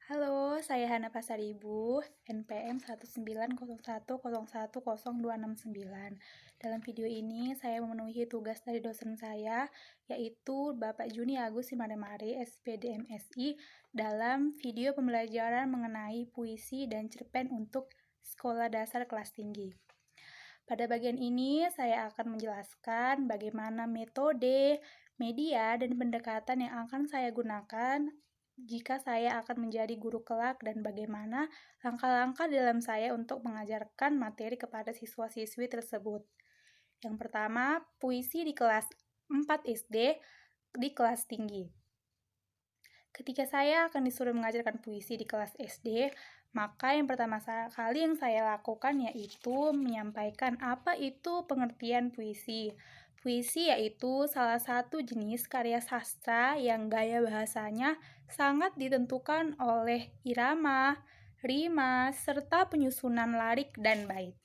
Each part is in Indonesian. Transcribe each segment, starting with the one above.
Halo, saya Hana Pasaribu, NPM 19010100269. Dalam video ini, saya memenuhi tugas dari dosen saya, yaitu Bapak Juni Agus Simaremare, SPD MSI, dalam video pembelajaran mengenai puisi dan cerpen untuk sekolah dasar kelas tinggi. Pada bagian ini, saya akan menjelaskan bagaimana metode, media, dan pendekatan yang akan saya gunakan jika saya akan menjadi guru kelak dan bagaimana langkah-langkah dalam saya untuk mengajarkan materi kepada siswa-siswi tersebut. Yang pertama, puisi di kelas 4 SD di kelas tinggi. Ketika saya akan disuruh mengajarkan puisi di kelas SD, maka yang pertama kali yang saya lakukan yaitu menyampaikan apa itu pengertian puisi. Puisi yaitu salah satu jenis karya sastra yang gaya bahasanya sangat ditentukan oleh irama, rima, serta penyusunan lirik dan bait.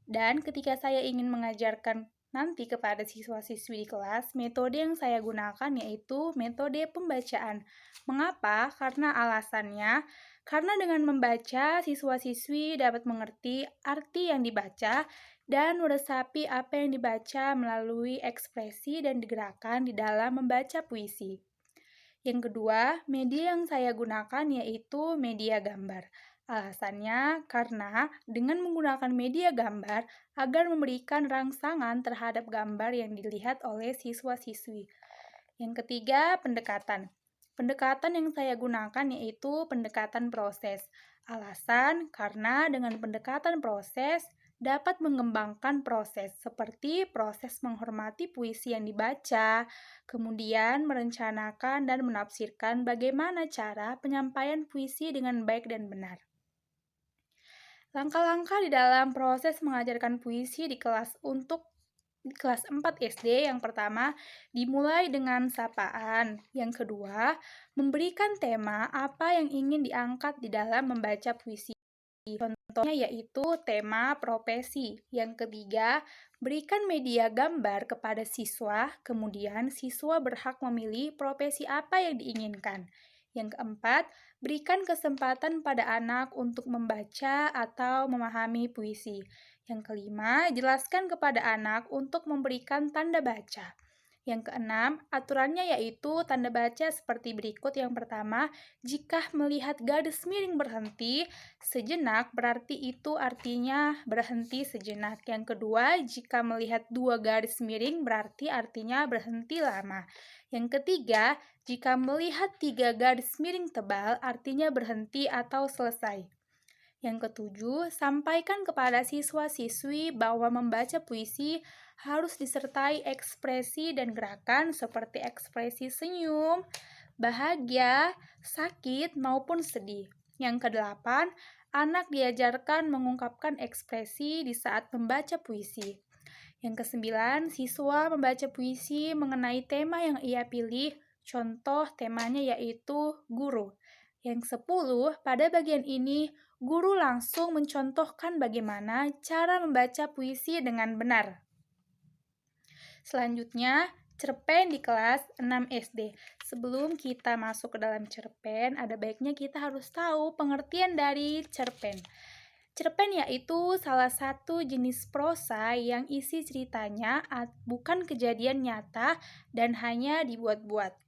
Dan ketika saya ingin mengajarkan nanti kepada siswa-siswi di kelas, metode yang saya gunakan yaitu metode pembacaan. Mengapa? Karena alasannya, karena dengan membaca, siswa-siswi dapat mengerti arti yang dibaca dan meresapi apa yang dibaca melalui ekspresi dan gerakan di dalam membaca puisi. Yang kedua, media yang saya gunakan yaitu media gambar. Alasannya karena dengan menggunakan media gambar agar memberikan rangsangan terhadap gambar yang dilihat oleh siswa-siswi. Yang ketiga, pendekatan. Pendekatan yang saya gunakan yaitu pendekatan proses. Alasan karena dengan pendekatan proses dapat mengembangkan proses seperti proses menghormati puisi yang dibaca, kemudian merencanakan dan menafsirkan bagaimana cara penyampaian puisi dengan baik dan benar. Langkah-langkah di dalam proses mengajarkan puisi di kelas 4 SD. Yang pertama, dimulai dengan sapaan. Yang kedua, memberikan tema apa yang ingin diangkat di dalam membaca puisi. Contohnya yaitu tema profesi. Yang ketiga, berikan media gambar kepada siswa, kemudian siswa berhak memilih profesi apa yang diinginkan. Yang keempat, berikan kesempatan pada anak untuk membaca atau memahami puisi. Yang kelima, jelaskan kepada anak untuk memberikan tanda baca. Yang keenam, aturannya yaitu tanda baca seperti berikut. Yang pertama, jika melihat garis miring berhenti sejenak, berarti itu artinya berhenti sejenak. Yang kedua, jika melihat dua garis miring, berarti artinya berhenti lama. Yang ketiga, jika melihat 3 garis miring tebal, artinya berhenti atau selesai. Yang ketujuh, sampaikan kepada siswa-siswi bahwa membaca puisi harus disertai ekspresi dan gerakan seperti ekspresi senyum, bahagia, sakit, maupun sedih. Yang kedelapan, anak diajarkan mengungkapkan ekspresi di saat membaca puisi. Yang kesembilan, siswa membaca puisi mengenai tema yang ia pilih. Contoh temanya yaitu guru. Yang 10, pada bagian ini, guru langsung mencontohkan bagaimana cara membaca puisi dengan benar. Selanjutnya, cerpen di kelas 6 SD. Sebelum kita masuk ke dalam cerpen, ada baiknya kita harus tahu pengertian dari cerpen. Cerpen yaitu salah satu jenis prosa yang isi ceritanya bukan kejadian nyata dan hanya dibuat-buat.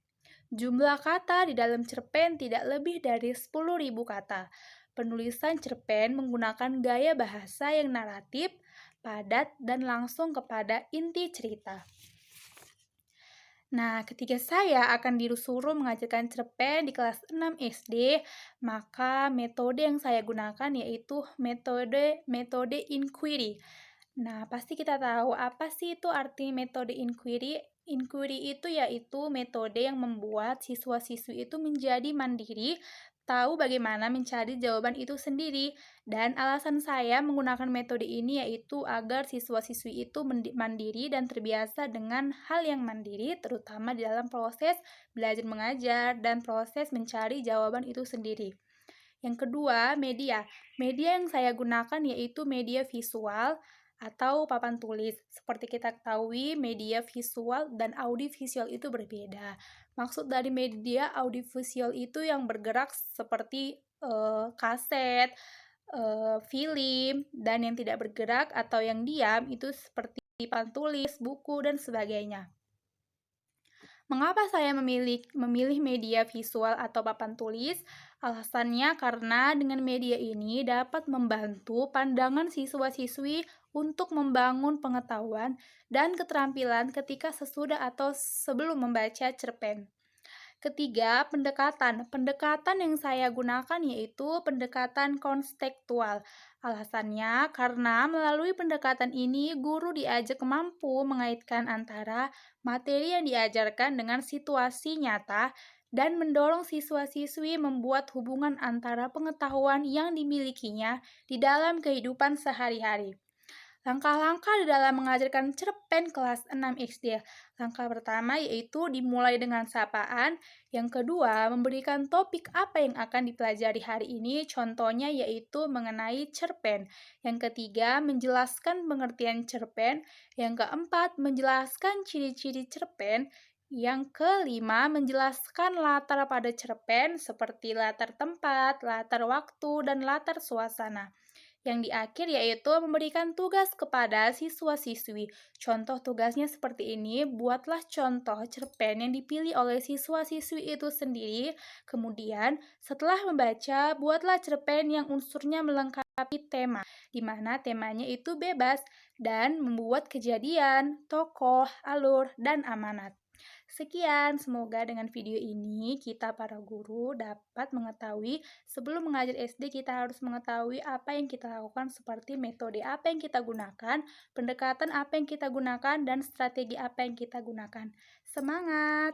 Jumlah kata di dalam cerpen tidak lebih dari 10.000 kata. Penulisan cerpen menggunakan gaya bahasa yang naratif, padat, dan langsung kepada inti cerita. Nah, ketika saya akan disuruh mengajarkan cerpen di kelas 6 SD, maka metode yang saya gunakan yaitu metode inquiry. Nah, pasti kita tahu apa sih itu arti metode inquiry. Inquiry itu yaitu metode yang membuat siswa-siswi itu menjadi mandiri, tahu bagaimana mencari jawaban itu sendiri. Dan alasan saya menggunakan metode ini yaitu agar siswa-siswi itu mandiri dan terbiasa dengan hal yang mandiri, terutama di dalam proses belajar mengajar dan proses mencari jawaban itu sendiri. Yang kedua, media. Media yang saya gunakan yaitu media visual. atau papan tulis. Seperti kita ketahui, media visual dan audiovisual itu berbeda. Maksud dari media audiovisual itu yang bergerak seperti kaset, film, dan yang tidak bergerak atau yang diam itu seperti papan tulis, buku, dan sebagainya. Mengapa saya memilih media visual atau papan tulis? Alasannya karena dengan media ini dapat membantu pandangan siswa-siswi untuk membangun pengetahuan dan keterampilan ketika sesudah atau sebelum membaca cerpen. Ketiga, pendekatan. Pendekatan yang saya gunakan yaitu pendekatan konstekstual. Alasannya karena melalui pendekatan ini guru diajak mampu mengaitkan antara materi yang diajarkan dengan situasi nyata dan mendorong siswa-siswi membuat hubungan antara pengetahuan yang dimilikinya di dalam kehidupan sehari-hari. Langkah-langkah di dalam mengajarkan cerpen kelas 6 SD. Langkah pertama yaitu dimulai dengan sapaan. Yang kedua, memberikan topik apa yang akan dipelajari hari ini, contohnya yaitu mengenai cerpen. Yang ketiga, menjelaskan pengertian cerpen. Yang keempat, menjelaskan ciri-ciri cerpen. Yang kelima, menjelaskan latar pada cerpen seperti latar tempat, latar waktu, dan latar suasana. Yang di akhir yaitu memberikan tugas kepada siswa-siswi. Contoh tugasnya seperti ini, buatlah contoh cerpen yang dipilih oleh siswa-siswi itu sendiri. Kemudian, setelah membaca, buatlah cerpen yang unsurnya melengkapi tema, di mana temanya itu bebas, dan membuat kejadian, tokoh, alur, dan amanat. Sekian, semoga dengan video ini kita para guru dapat mengetahui sebelum mengajar SD kita harus mengetahui apa yang kita lakukan seperti metode apa yang kita gunakan, pendekatan apa yang kita gunakan, dan strategi apa yang kita gunakan. Semangat!